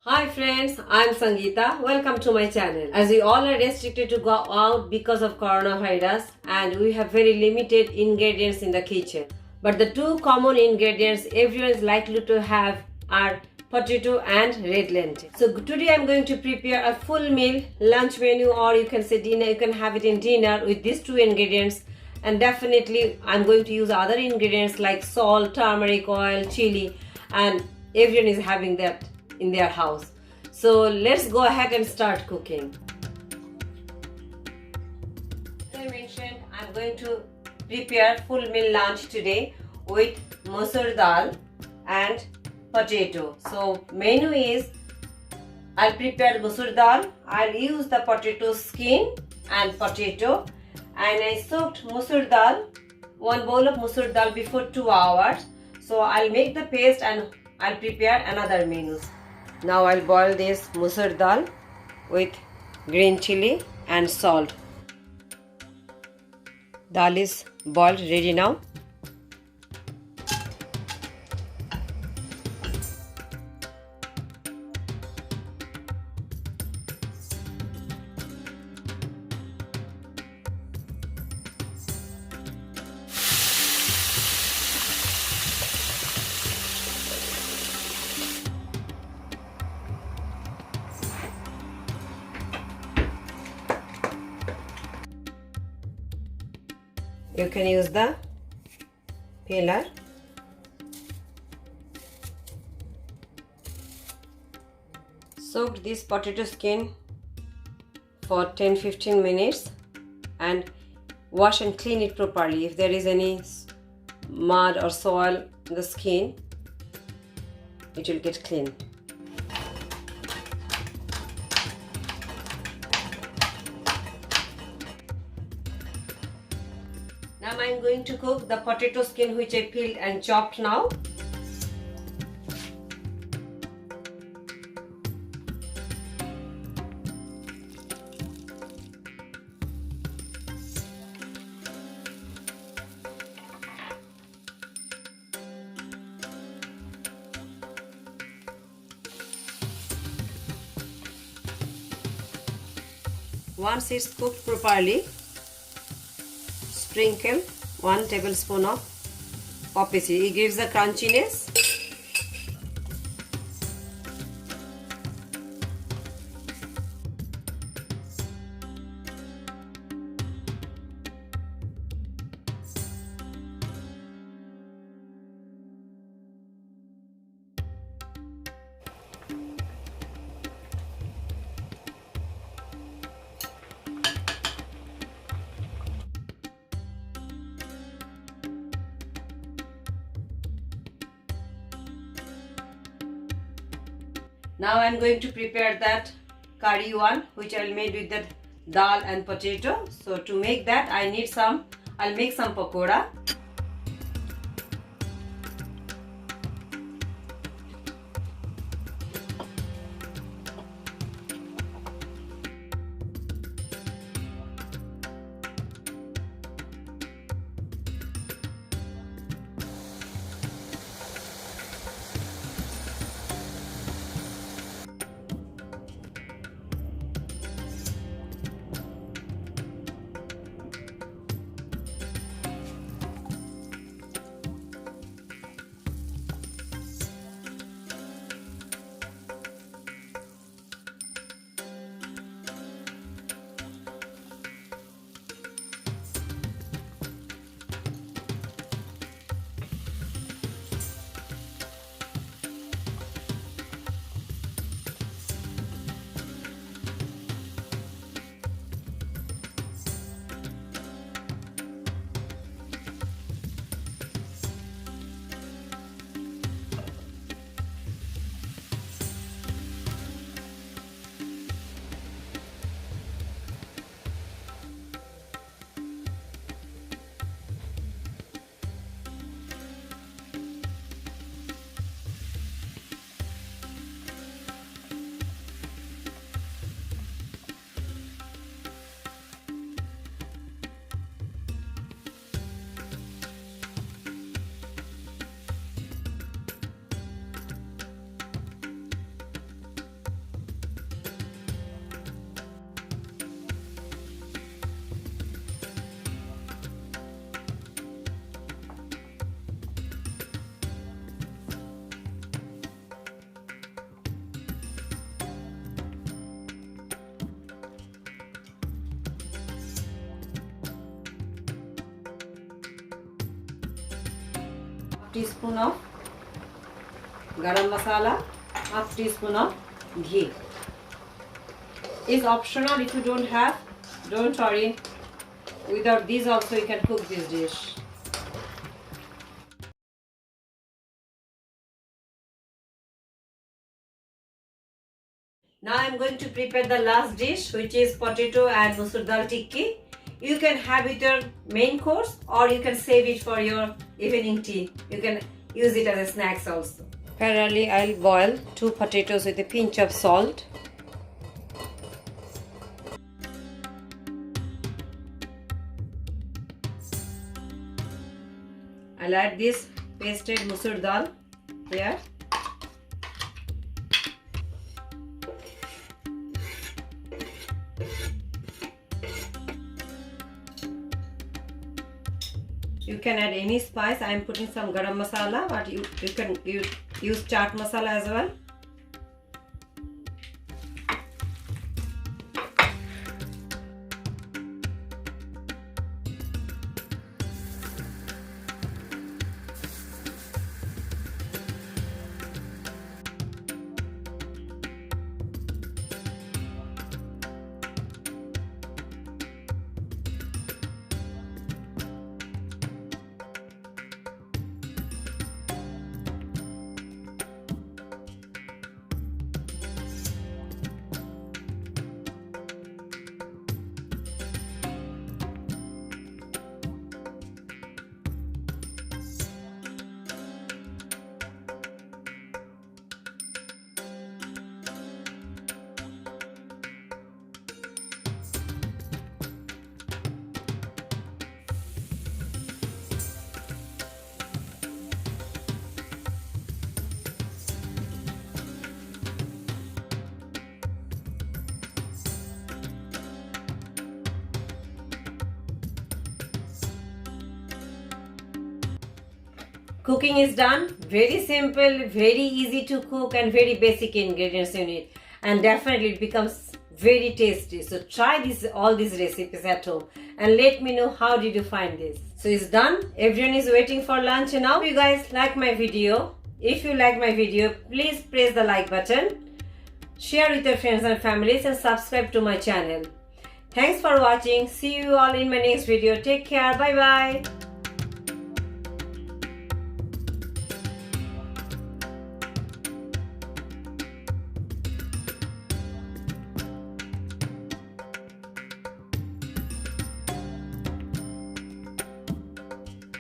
Hi friends, I'm Sangita. Welcome to my channel. As we all are restricted to go out because of coronavirus and we have very limited ingredients in the kitchen. But the two common ingredients everyone is likely to have are potato and red lentil. So today I'm going to prepare a full meal lunch menu, or you can say dinner. You can have it in dinner with these two ingredients, and definitely I'm going to use other ingredients like salt, turmeric oil, chili, and everyone is having that in their house. So let's go ahead and start cooking. As I mentioned, I'm going to prepare full meal lunch today with Macher Dal and potato. So menu is, I'll prepare Macher Dal. I'll use the potato skin and potato, and I soaked Macher Dal, one bowl of Macher Dal before 2 hours. So I'll make the paste and I'll prepare another menus. Now I'll boil this Macher Dal with green chili and salt. Dal is boiled, ready now. You can use the peeler. Soak this potato skin for 10-15 minutes and wash and clean it properly. If there is any mud or soil in the skin, it will get clean. Now I'm going to cook the potato skin which I peeled and chopped now. Once it's cooked properly, sprinkle 1 tablespoon of poppy seed. It gives the crunchiness. Now I am going to prepare that curry one which I will make with the dal and potato. So to make that I'll make some pakoda. teaspoon of garam masala, half teaspoon of ghee. Is optional. If you don't have, don't worry. Without these also you can cook this dish. Now I am going to prepare the last dish, which is potato and musur dal tikki. You can have it your main course or you can save it for your evening tea. You can use it as a snacks also. Parallelly, I'll boil 2 potatoes with a pinch of salt. I'll add this pasted musur dal here. You can add any spice. I am putting some garam masala, but you can use chaat masala as well. Cooking is done. Very simple, very easy to cook and very basic ingredients you need. And definitely it becomes very tasty. So try all these recipes at home and let me know how did you find this. So it's done. Everyone is waiting for lunch now. If you guys like my video, please press the like button, share with your friends and families and subscribe to my channel. Thanks for watching. See you all in my next video. Take care. Bye bye.